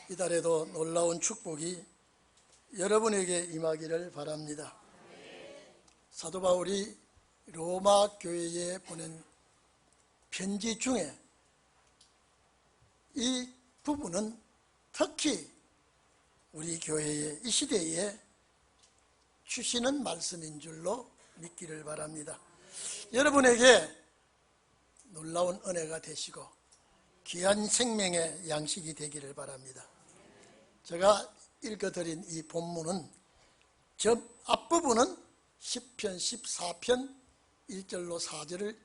이달에도 놀라운 축복이 여러분에게 임하기를 바랍니다. 사도 바울이 로마 교회에 보낸 편지 중에 이 부분은 특히 우리 교회의 이 시대에 주시는 말씀인 줄로 믿기를 바랍니다. 여러분에게 놀라운 은혜가 되시고 귀한 생명의 양식이 되기를 바랍니다. 제가 읽어드린 이 본문은 저 앞부분은 시편 14편 1절로 4절을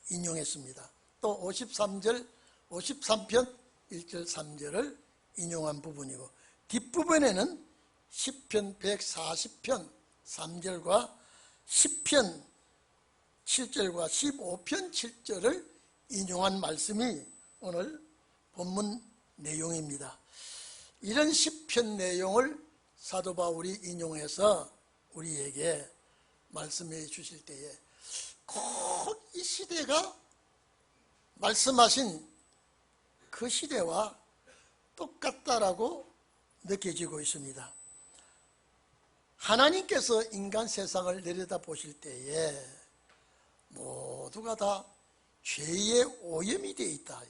인용했습니다. 또 53절 53편 1절 3절을 인용한 부분이고, 뒷부분에는 시편 140편 3절과 시편 7절과 15편 7절을 인용한 말씀이 오늘 본문 내용입니다. 이런 시편 내용을 사도 바울이 인용해서 우리에게 말씀해 주실 때에 꼭 이 시대가 말씀하신 그 시대와 똑같다라고 느껴지고 있습니다. 하나님께서 인간 세상을 내려다보실 때에 모두가 다 죄의 오염이 되어 있다.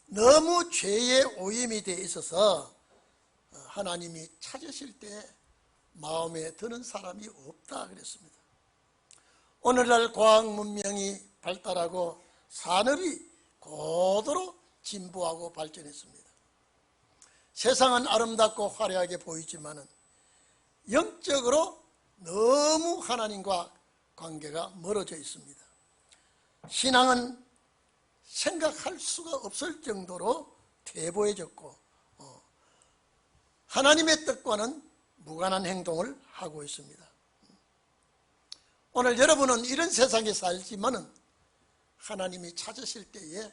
너무 죄의 오염이 되어 있어서 하나님이 찾으실 때 마음에 드는 사람이 없다 그랬습니다. 오늘날 과학 문명이 발달하고 산업이 고도로 진보하고 발전했습니다. 세상은 아름답고 화려하게 보이지만 영적으로 너무 하나님과 관계가 멀어져 있습니다. 신앙은 생각할 수가 없을 정도로 퇴보해졌고 하나님의 뜻과는 무관한 행동을 하고 있습니다. 오늘 여러분은 이런 세상에 살지만은 하나님이 찾으실 때에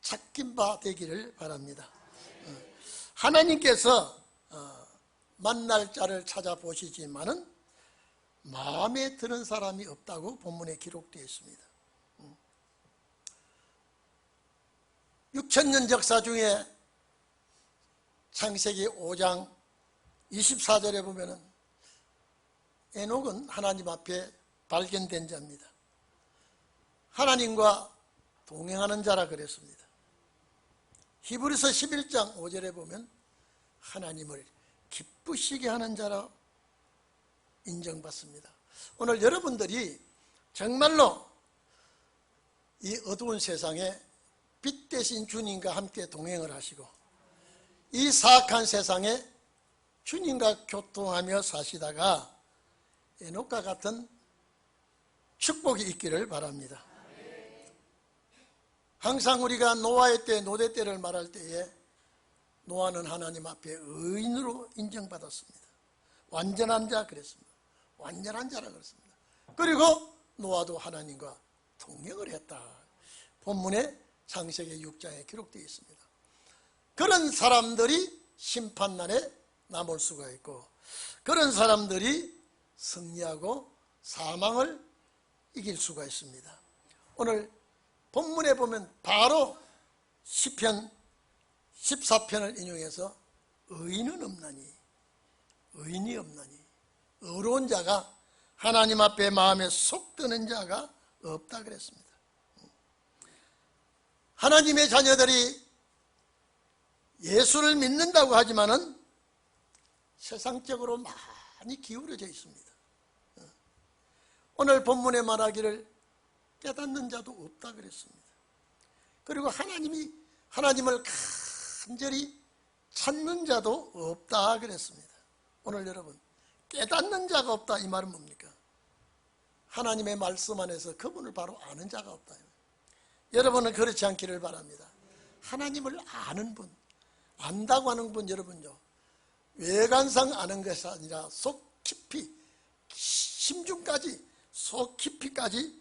찾긴 바 되기를 바랍니다. 하나님께서 만날 자를 찾아보시지만은 마음에 드는 사람이 없다고 본문에 기록되어 있습니다. 6,000년 역사 중에 창세기 5장 24절에 보면은 에녹은 하나님 앞에 발견된 자입니다. 하나님과 동행하는 자라 그랬습니다. 히브리서 11장 5절에 보면 하나님을 기쁘시게 하는 자라 인정받습니다. 오늘 여러분들이 정말로 이 어두운 세상에 빛 대신 주님과 함께 동행을 하시고 이 사악한 세상에 주님과 교통하며 사시다가 에녹과 같은 축복이 있기를 바랍니다. 항상 우리가 노아의 때, 노대 때를 말할 때에 노아는 하나님 앞에 의인으로 인정받았습니다. 완전한 자 그랬습니다. 완전한 자라 그랬습니다. 그리고 노아도 하나님과 동행을 했다. 본문에 창세기 6장에 기록되어 있습니다. 그런 사람들이 심판날에 남을 수가 있고 그런 사람들이 승리하고 사망을 이길 수가 있습니다. 오늘 본문에 보면 바로 시편 14편을 인용해서 의인은 없나니, 의인이 없나니, 의로운 자가 하나님 앞에 마음에 속 드는 자가 없다 그랬습니다. 하나님의 자녀들이 예수를 믿는다고 하지만은 세상적으로 많이 기울어져 있습니다. 오늘 본문에 말하기를 깨닫는 자도 없다 그랬습니다. 그리고 하나님을 간절히 찾는 자도 없다 그랬습니다. 오늘 여러분 깨닫는 자가 없다 이 말은 뭡니까? 하나님의 말씀 안에서 그분을 바로 아는 자가 없다. 여러분은 그렇지 않기를 바랍니다. 하나님을 아는 분, 안다고 하는 분 여러분요, 외관상 아는 것이 아니라 속 깊이 심중까지 속 깊이까지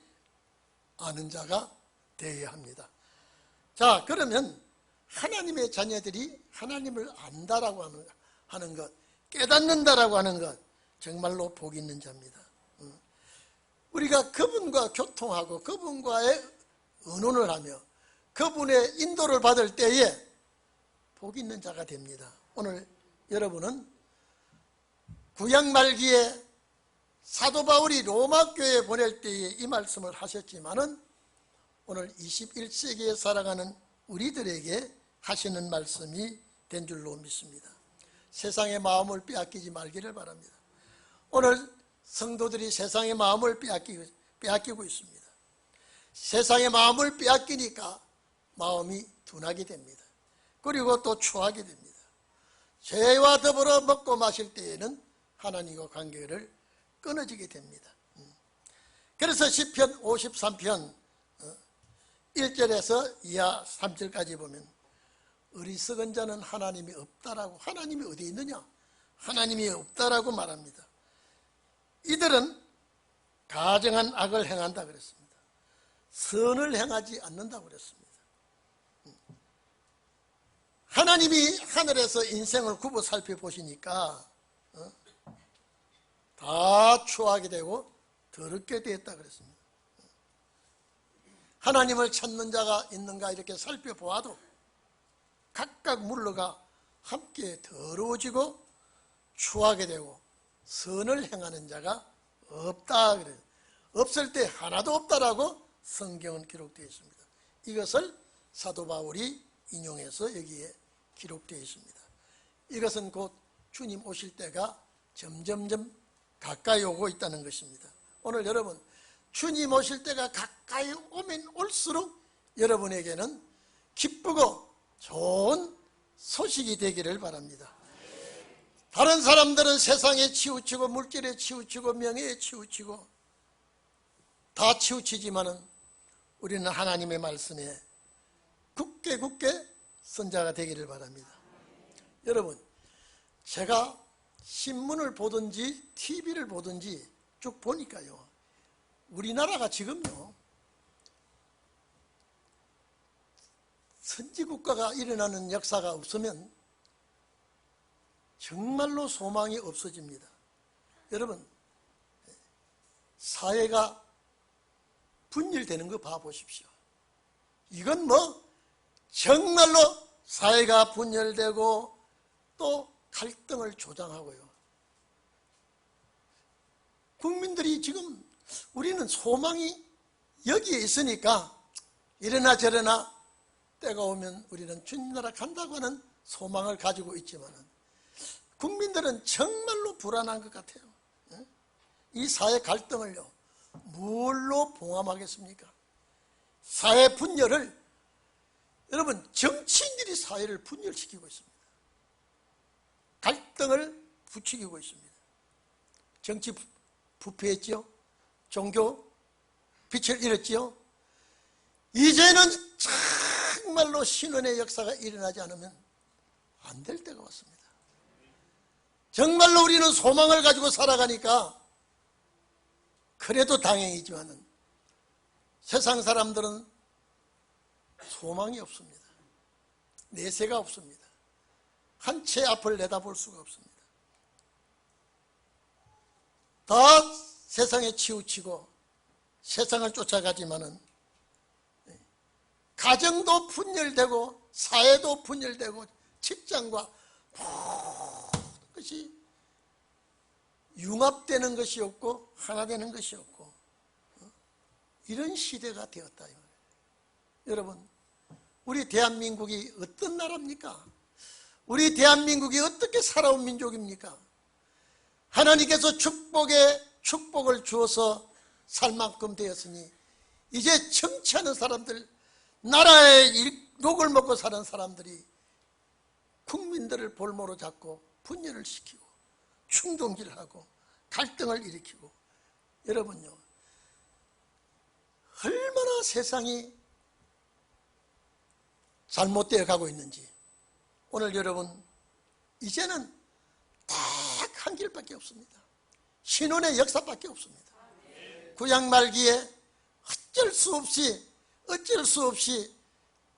아는 자가 되어야 합니다. 자, 그러면 하나님의 자녀들이 하나님을 안다라고 하는 것, 깨닫는다라고 하는 것, 정말로 복 있는 자입니다. 우리가 그분과 교통하고 그분과의 의논을 하며 그분의 인도를 받을 때에 복 있는 자가 됩니다. 오늘 여러분은 구약 말기에 사도 바울이 로마 교회에 보낼 때에 이 말씀을 하셨지만은 오늘 21세기에 살아가는 우리들에게 하시는 말씀이 된 줄로 믿습니다. 세상의 마음을 빼앗기지 말기를 바랍니다. 오늘 성도들이 세상의 마음을 빼앗기고 있습니다. 세상의 마음을 빼앗기니까 마음이 둔하게 됩니다. 그리고 또 추하게 됩니다. 죄와 더불어 먹고 마실 때에는 하나님과 관계를 끊어지게 됩니다. 그래서 시편 53편 1절에서 이하 3절까지 보면 어리석은 자는 하나님이 없다라고, 하나님이 어디 있느냐? 하나님이 없다라고 말합니다. 이들은 가증한 악을 행한다 그랬습니다. 선을 행하지 않는다고 그랬습니다. 하나님이 하늘에서 인생을 굽어 살펴보시니까 다 추하게 되고 더럽게 되었다 그랬습니다. 하나님을 찾는 자가 있는가 이렇게 살펴보아도 각각 물러가 함께 더러워지고 추하게 되고 선을 행하는 자가 없다 그래요. 없을 때 하나도 없다라고 성경은 기록되어 있습니다. 이것을 사도 바울이 인용해서 여기에 기록되어 있습니다. 이것은 곧 주님 오실 때가 점점점 가까이 오고 있다는 것입니다. 오늘 여러분, 주님 오실 때가 가까이 오면 올수록 여러분에게는 기쁘고 좋은 소식이 되기를 바랍니다. 다른 사람들은 세상에 치우치고 물질에 치우치고 명예에 치우치고 다 치우치지만은 우리는 하나님의 말씀에 굳게 선자가 되기를 바랍니다. 여러분, 제가 신문을 보든지 TV를 보든지 쭉 보니까요, 우리나라가 지금요 선지국가가 일어나는 역사가 없으면 정말로 소망이 없어집니다. 여러분, 사회가 분열되는 거 봐보십시오. 이건 뭐 정말로 사회가 분열되고 또 갈등을 조장하고요. 국민들이 지금 우리는 소망이 여기에 있으니까 이러나 저러나 때가 오면 우리는 주님 나라 간다고 하는 소망을 가지고 있지만 국민들은 정말로 불안한 것 같아요. 이 사회 갈등을요 뭘로 봉합하겠습니까? 사회 분열을, 여러분, 정치인들이 사회를 분열시키고 있습니다. 갈등을 부추기고 있습니다. 정치 부패했지요. 종교 빛을 잃었지요. 이제는 정말로 신원의 역사가 일어나지 않으면 안 될 때가 왔습니다. 정말로 우리는 소망을 가지고 살아가니까 그래도 다행이지만은 세상 사람들은 소망이 없습니다. 내세가 없습니다. 한 채 앞을 내다볼 수가 없습니다. 다 세상에 치우치고 세상을 쫓아가지만은 가정도 분열되고 사회도 분열되고 직장과 모든 것이 융합되는 것이 없고 하나 되는 것이 없고 이런 시대가 되었다. 여러분, 우리 대한민국이 어떤 나라입니까? 우리 대한민국이 어떻게 살아온 민족입니까? 하나님께서 축복을 주어서 살 만큼 되었으니 이제 정치하는 사람들, 나라의 욕을 먹고 사는 사람들이 국민들을 볼모로 잡고 분열을 시키고 충동질하고 갈등을 일으키고, 여러분요, 얼마나 세상이 잘못되어 가고 있는지 오늘 여러분, 이제는 딱 한 길밖에 없습니다. 신혼의 역사밖에 없습니다. 구약 말기에 어쩔 수 없이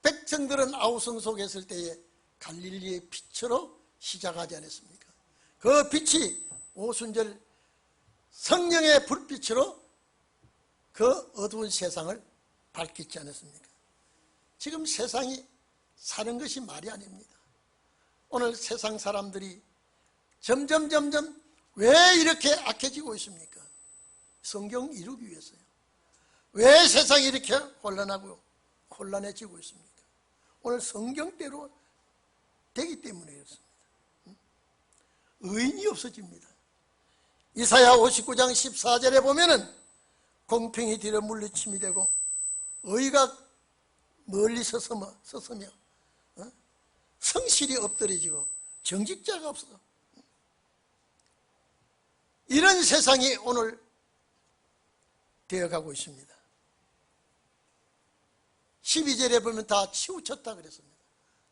백성들은 아우성 속에 있을 때에 갈릴리의 빛으로 시작하지 않았습니까? 그 빛이 오순절 성령의 불빛으로 그 어두운 세상을 밝히지 않았습니까? 지금 세상이 사는 것이 말이 아닙니다. 오늘 세상 사람들이 점점 왜 이렇게 악해지고 있습니까? 성경 이루기 위해서요. 왜 세상이 이렇게 혼란해지고 있습니까? 오늘 성경대로 되기 때문에 그렇습니다. 의인이 없어집니다. 이사야 59장 14절에 보면은 공평이 뒤로 물리침이 되고 의가 멀리 서서며 성실이 엎드려지고 정직자가 없어. 이런 세상이 오늘 되어가고 있습니다. 12절에 보면 다 치우쳤다 그랬습니다.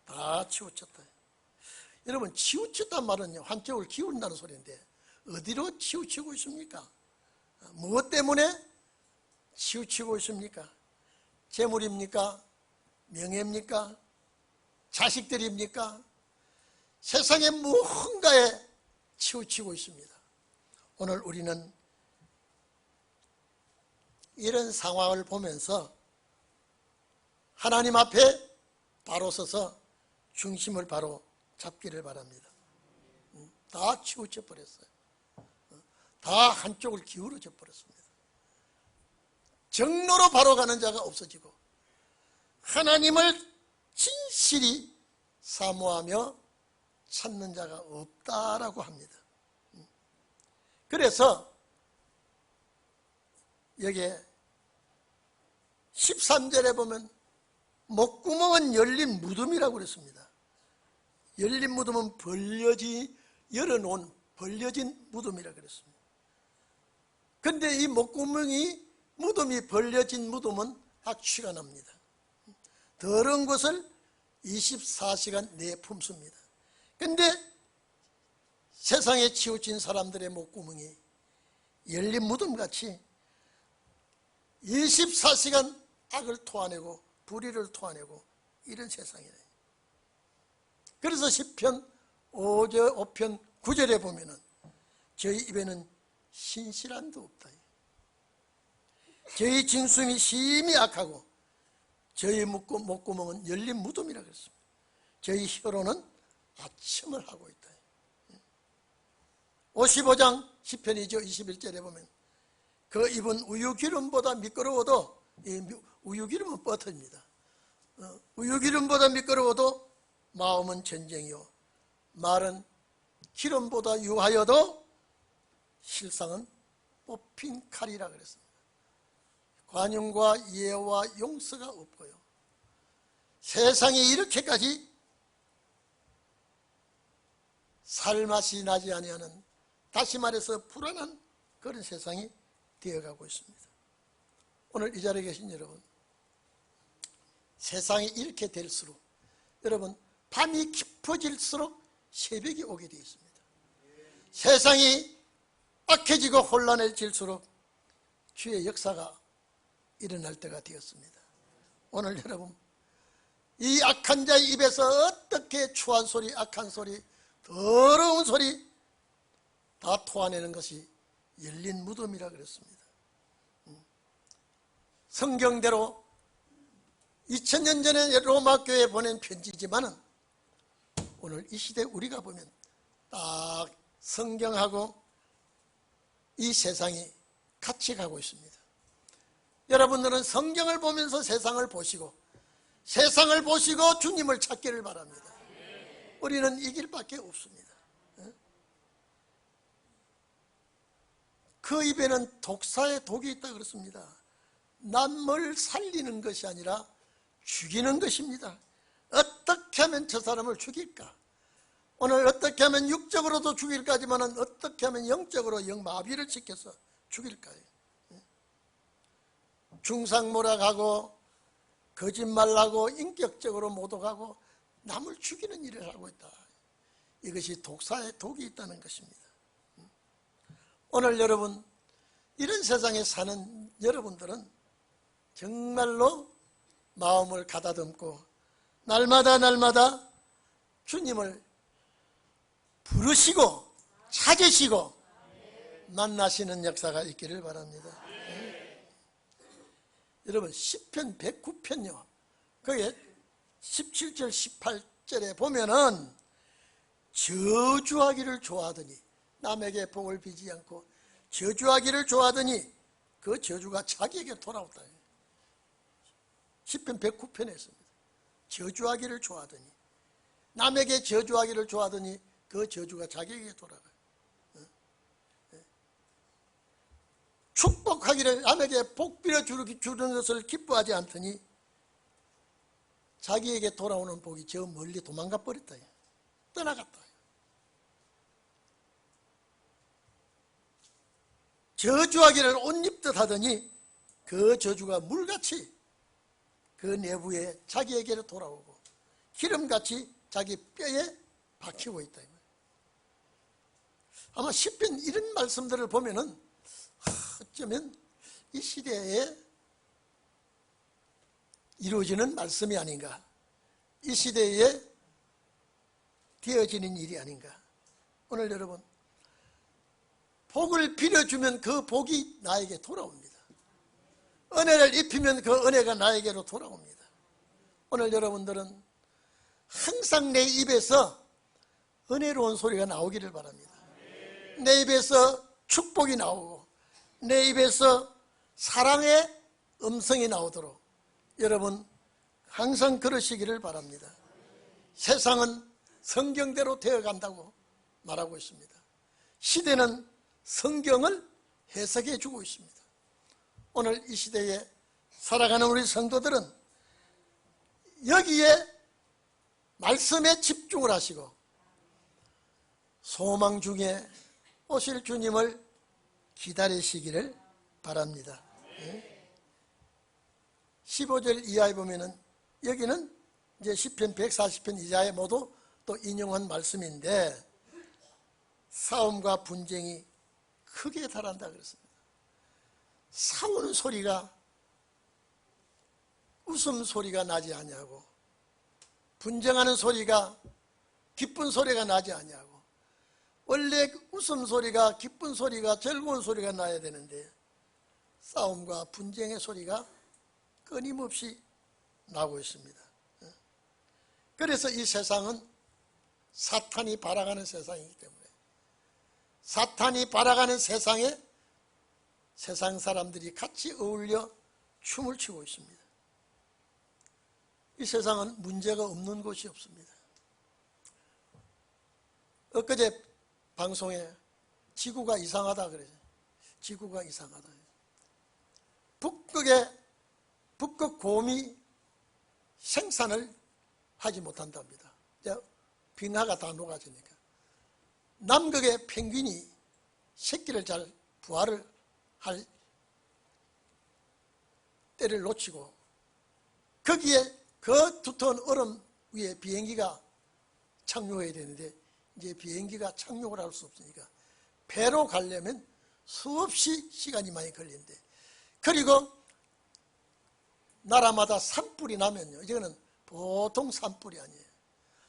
다 치우쳤다. 여러분, 치우쳤단 말은요, 한쪽을 기울인다는 소리인데 어디로 치우치고 있습니까? 무엇 때문에 치우치고 있습니까? 재물입니까? 명예입니까? 자식들입니까? 세상의 무언가에 치우치고 있습니다. 오늘 우리는 이런 상황을 보면서 하나님 앞에 바로 서서 중심을 바로 잡기를 바랍니다. 다 치우쳐 버렸어요. 다 한쪽을 기울어져 버렸습니다. 정로로 바로 가는 자가 없어지고 하나님을 진실이 사모하며 찾는 자가 없다라고 합니다. 그래서 여기에 13절에 보면 목구멍은 열린 무덤이라고 그랬습니다. 열린 무덤은 열어놓은 벌려진 무덤이라고 그랬습니다. 그런데 이 무덤이 벌려진 무덤은 악취가 납니다. 더러운 것을 24시간 내품습니다. 그런데 세상에 치우친 사람들의 목구멍이 열린 무덤같이 24시간 악을 토하내고 불의를 토하내고 이런 세상이에요. 그래서 시편 5편 9절에 보면은 저희 입에는 신실함도 없다. 저희 진숨이 심히 악하고 저희 목구멍은 열린 무덤이라 그랬습니다. 저희 혀로는 아첨을 하고 있다. 55장 시편이죠. 21절에 보면 그 입은 우유기름보다 미끄러워도 우유기름은 버터입니다. 우유기름보다 미끄러워도 마음은 전쟁이요 말은 기름보다 유하여도 실상은 뽑힌 칼이라 그랬습니다. 관용과 예와 용서가 없고요. 세상이 이렇게까지 살맛이 나지 아니하는, 다시 말해서 불안한 그런 세상이 되어가고 있습니다. 오늘 이 자리에 계신 여러분, 세상이 이렇게 될수록 여러분 밤이 깊어질수록 새벽이 오게 되어 있습니다. 세상이 악해지고 혼란해질수록 주의 역사가 일어날 때가 되었습니다. 오늘 여러분, 이 악한 자의 입에서 어떻게 추한 소리, 악한 소리, 더러운 소리 다 토해내는 것이 열린 무덤이라 그랬습니다. 성경대로 2000년 전에 로마 교회에 보낸 편지지만은 오늘 이 시대 우리가 보면 딱 성경하고 이 세상이 같이 가고 있습니다. 여러분들은 성경을 보면서 세상을 보시고 주님을 찾기를 바랍니다. 우리는 이 길밖에 없습니다. 그 입에는 독사의 독이 있다 그렇습니다. 남을 살리는 것이 아니라 죽이는 것입니다. 어떻게 하면 저 사람을 죽일까? 오늘 어떻게 하면 육적으로도 죽일까 하지만 어떻게 하면 영적으로 영마비를 시켜서 죽일까요? 중상모략하고 거짓말하고 인격적으로 모독하고 남을 죽이는 일을 하고 있다. 이것이 독사의 독이 있다는 것입니다. 오늘 여러분, 이런 세상에 사는 여러분들은 정말로 마음을 가다듬고 날마다 주님을 부르시고 찾으시고 만나시는 역사가 있기를 바랍니다. 여러분, 시편 109편요 거기에 17절 18절에 보면은 저주하기를 좋아하더니, 남에게 복을 비지 않고 저주하기를 좋아하더니 그 저주가 자기에게 돌아온다. 시편 109편에 있습니다. 저주하기를 좋아하더니, 남에게 저주하기를 좋아하더니 그 저주가 자기에게 돌아가요. 축복하기를, 남에게 복 빌어주는 것을 기뻐하지 않더니 자기에게 돌아오는 복이 저 멀리 도망가 버렸다. 떠나갔다. 저주하기를 옷 입듯 하더니 그 저주가 물같이 그 내부에 자기에게로 돌아오고 기름같이 자기 뼈에 박히고 있다. 아마 시편 이런 말씀들을 보면은 어쩌면 이 시대에 이루어지는 말씀이 아닌가, 이 시대에 되어지는 일이 아닌가. 오늘 여러분, 복을 빌어주면 그 복이 나에게 돌아옵니다. 은혜를 입히면 그 은혜가 나에게로 돌아옵니다. 오늘 여러분들은 항상 내 입에서 은혜로운 소리가 나오기를 바랍니다. 내 입에서 축복이 나오고 내 입에서 사랑의 음성이 나오도록 여러분 항상 그러시기를 바랍니다. 세상은 성경대로 되어간다고 말하고 있습니다. 시대는 성경을 해석해 주고 있습니다. 오늘 이 시대에 살아가는 우리 성도들은 여기에 말씀에 집중을 하시고 소망 중에 오실 주님을 기다리시기를 바랍니다. 15절 이하에 보면은 여기는 이제 시편 140편 이하에 모두 또 인용한 말씀인데 싸움과 분쟁이 크게 달한다 그랬습니다. 싸우는 소리가 웃음소리가 나지 아니하고 분쟁하는 소리가 기쁜 소리가 나지 아니하고 원래 웃음소리가 기쁜 소리가 즐거운 소리가 나야 되는데 싸움과 분쟁의 소리가 끊임없이 나고 있습니다. 그래서 이 세상은 사탄이 발악하는 세상이기 때문에 사탄이 발악하는 세상에 세상 사람들이 같이 어울려 춤을 추고 있습니다. 이 세상은 문제가 없는 곳이 없습니다. 엊그제 방송에 지구가 이상하다 그래요. 지구가 이상하다. 북극 곰이 생산을 하지 못한답니다. 빙하가 다 녹아지니까. 남극의 펭귄이 새끼를 잘 부화를 할 때를 놓치고 거기에 그 두터운 얼음 위에 비행기가 착륙해야 되는데 이제 비행기가 착륙을 할 수 없으니까 배로 가려면 수없이 시간이 많이 걸리는데 그리고 나라마다 산불이 나면요 이거는 보통 산불이 아니에요.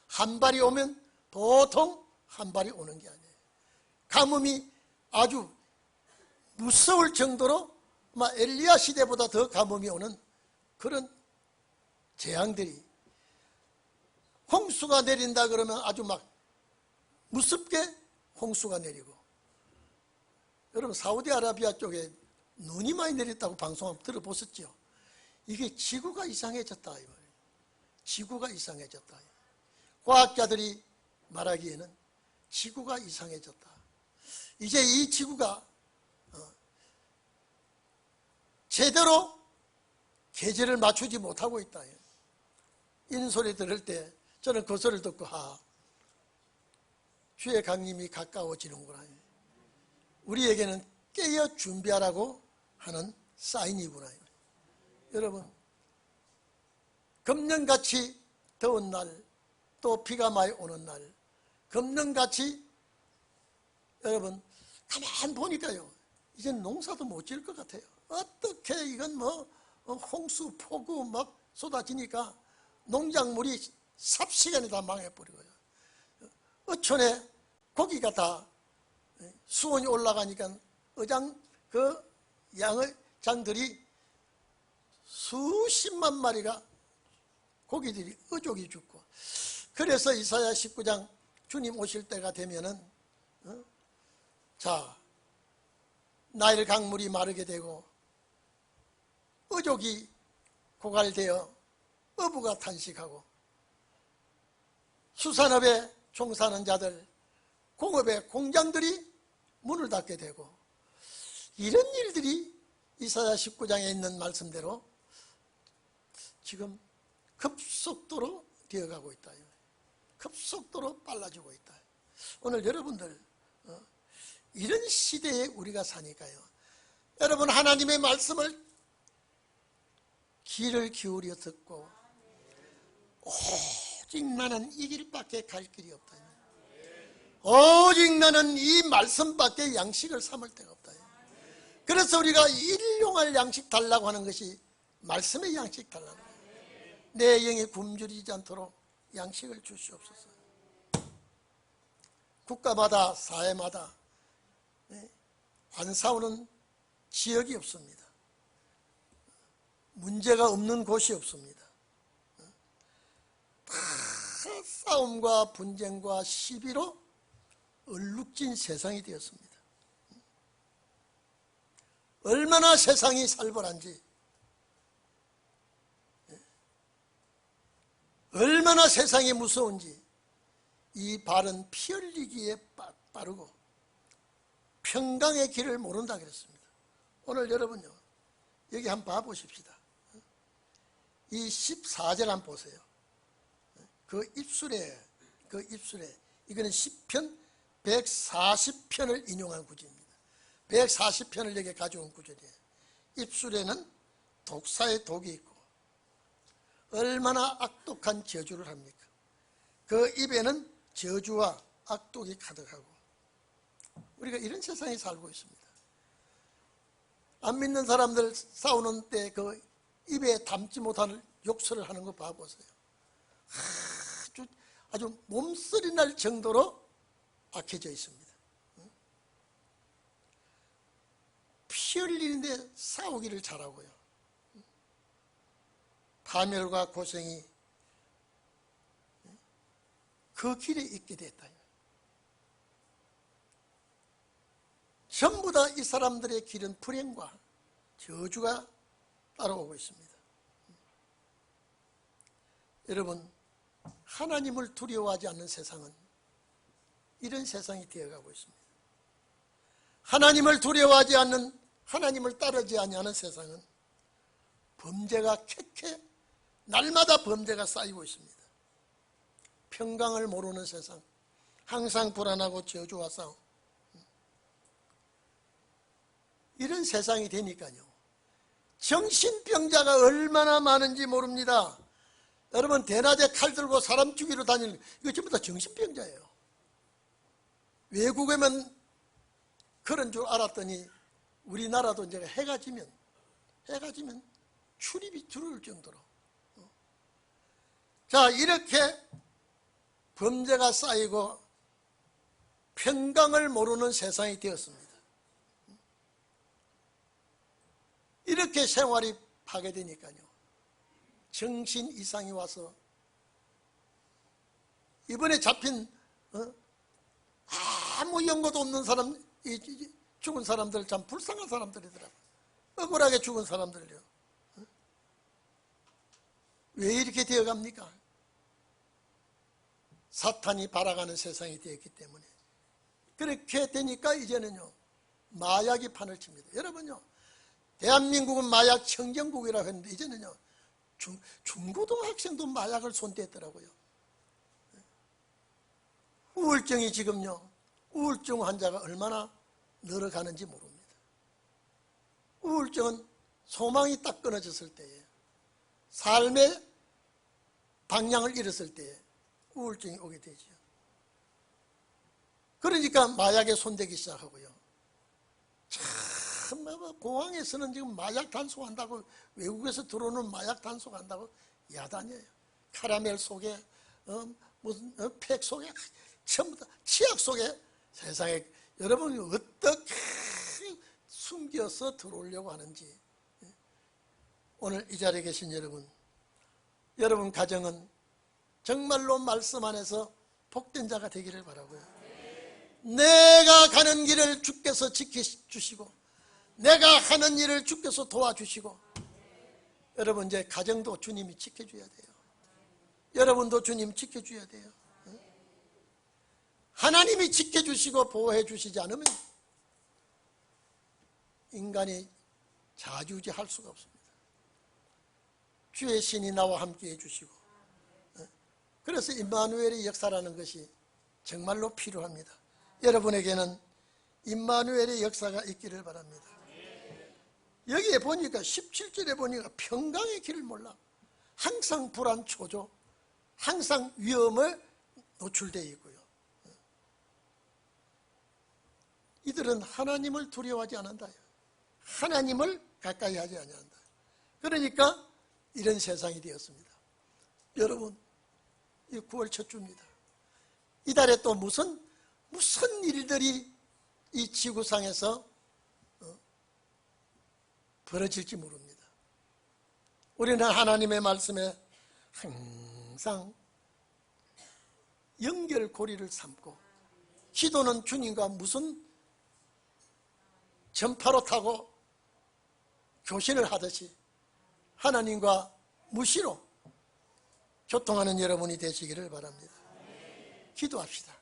한 발이 오면 보통 한 발이 오는 게 아니에요. 가뭄이 아주 무서울 정도로 엘리야 시대보다 더 가뭄이 오는 그런 재앙들이 홍수가 내린다 그러면 아주 막 무섭게 홍수가 내리고 여러분 사우디아라비아 쪽에 눈이 많이 내렸다고 방송 한번 들어보셨죠? 이게 지구가 이상해졌다 이 말이에요. 지구가 이상해졌다. 과학자들이 말하기에는 지구가 이상해졌다. 이제 이 지구가 제대로 계절을 맞추지 못하고 있다. 이런 소리 들을 때 저는 그 소리를 듣고 주의 강림이 가까워지는구나. 우리에게는 깨어 준비하라고 하는 사인이구나. 여러분 금년같이 더운 날 또 비가 많이 오는 날 금년같이 여러분 가만 보니까요 이제 농사도 못 지을 것 같아요. 어떻게 이건 홍수 폭우 막 쏟아지니까 농작물이 삽시간에 다 망해버리고요. 어촌에 고기가 다 수온이 올라가니까 양어장들이 수십만 마리가 고기들이 어족이 죽고 그래서 이사야 19장 주님 오실 때가 되면은 자, 나일 강물이 마르게 되고 어족이 고갈되어 어부가 탄식하고 수산업에 종사하는 자들, 공업의 공장들이 문을 닫게 되고 이런 일들이 이사야 19장에 있는 말씀대로 지금 급속도로 되어가고 있다. 급속도로 빨라지고 있다. 오늘 여러분들 이런 시대에 우리가 사니까요. 여러분 하나님의 말씀을 귀를 기울여 듣고 오직 나는 이 길밖에 갈 길이 없다. 오직 나는 이 말씀밖에 양식을 삼을 데가 없다. 그래서 우리가 일용할 양식 달라고 하는 것이 말씀의 양식 달라는 거예요. 내 영이 굶주리지 않도록 양식을 주시옵소서. 국가마다 사회마다 안 싸우는 지역이 없습니다. 문제가 없는 곳이 없습니다. 다 싸움과 분쟁과 시비로 얼룩진 세상이 되었습니다. 얼마나 세상이 살벌한지, 얼마나 세상이 무서운지 이 발은 피 흘리기에 빠르고 평강의 길을 모른다 그랬습니다. 오늘 여러분요, 여기 한번 봐보십시다. 이 14절 한번 보세요. 그 입술에 이거는 시편 140편을 인용한 구절입니다. 140편을 여기 가져온 구절이에요. 입술에는 독사의 독이 있고 얼마나 악독한 저주를 합니까? 그 입에는 저주와 악독이 가득하고 우리가 이런 세상에 살고 있습니다. 안 믿는 사람들 싸우는 때 그 입에 담지 못하는 욕설을 하는 거 봐보세요. 아주 몸살이 날 정도로 악해져 있습니다. 피 흘리는데 싸우기를 잘하고요. 파멸과 고생이 그 길에 있게 됐다. 전부 다 이 사람들의 길은 불행과 저주가 따라오고 있습니다. 여러분, 하나님을 두려워하지 않는 세상은 이런 세상이 되어가고 있습니다. 하나님을 두려워하지 않는, 하나님을 따르지 아니하는 세상은 범죄가 캐캐 날마다 범죄가 쌓이고 있습니다. 평강을 모르는 세상, 항상 불안하고 저주와 싸움, 이런 세상이 되니까요, 정신병자가 얼마나 많은지 모릅니다. 여러분, 대낮에 칼 들고 사람 죽이러 다니는 이거 전부 다 정신병자예요. 외국에만 그런 줄 알았더니 우리나라도 이제 해가 지면 출입이 들어올 정도로. 자, 이렇게 범죄가 쌓이고 평강을 모르는 세상이 되었습니다. 이렇게 생활이 파괴되니까요, 정신 이상이 와서 이번에 잡힌 아무 연고도 없는 사람, 죽은 사람들 참 불쌍한 사람들이더라고요. 억울하게 죽은 사람들요. 왜 이렇게 되어갑니까? 사탄이 발아가는 세상이 되었기 때문에. 그렇게 되니까 이제는요, 마약이 판을 칩니다. 여러분요, 대한민국은 마약 청정국이라고 했는데 이제는요, 중고등학생도 마약을 손댔더라고요. 우울증이 지금요, 우울증 환자가 얼마나 늘어가는지 모릅니다. 우울증은 소망이 딱 끊어졌을 때에, 삶의 방향을 잃었을 때에 우울증이 오게 되죠. 그러니까 마약에 손대기 시작하고요. 참, 공항에서는 지금 마약 단속한다고, 외국에서 들어오는 마약 단속한다고 야단이에요. 카라멜 속에 무슨 팩 속에 전부 다 치약 속에, 세상에 여러분이 어떻게 숨겨서 들어오려고 하는지. 오늘 이 자리에 계신 여러분 가정은 정말로 말씀 안에서 복된 자가 되기를 바라고요. 내가 가는 길을 주께서 지켜주시고 내가 하는 일을 주께서 도와주시고, 여러분 이제 가정도 주님이 지켜줘야 돼요. 여러분도 주님 지켜줘야 돼요. 하나님이 지켜주시고 보호해 주시지 않으면 인간이 자주지할 수가 없습니다. 주의 신이 나와 함께 해주시고, 그래서 임마누엘의 역사라는 것이 정말로 필요합니다. 여러분에게는 임마누엘의 역사가 있기를 바랍니다. 여기에 보니까 17절에 보니까 평강의 길을 몰라. 항상 불안 초조, 항상 위험을 노출되어 있고요. 이들은 하나님을 두려워하지 않는다. 하나님을 가까이 하지 않는다. 그러니까 이런 세상이 되었습니다. 여러분, 이 9월 첫 주입니다. 이달에 또 무슨 일들이 이 지구상에서 벌어질지 모릅니다. 우리는 하나님의 말씀에 항상 연결고리를 삼고, 기도는 주님과 무슨 전파로 타고 교신을 하듯이 하나님과 무시로 교통하는 여러분이 되시기를 바랍니다. 기도합시다.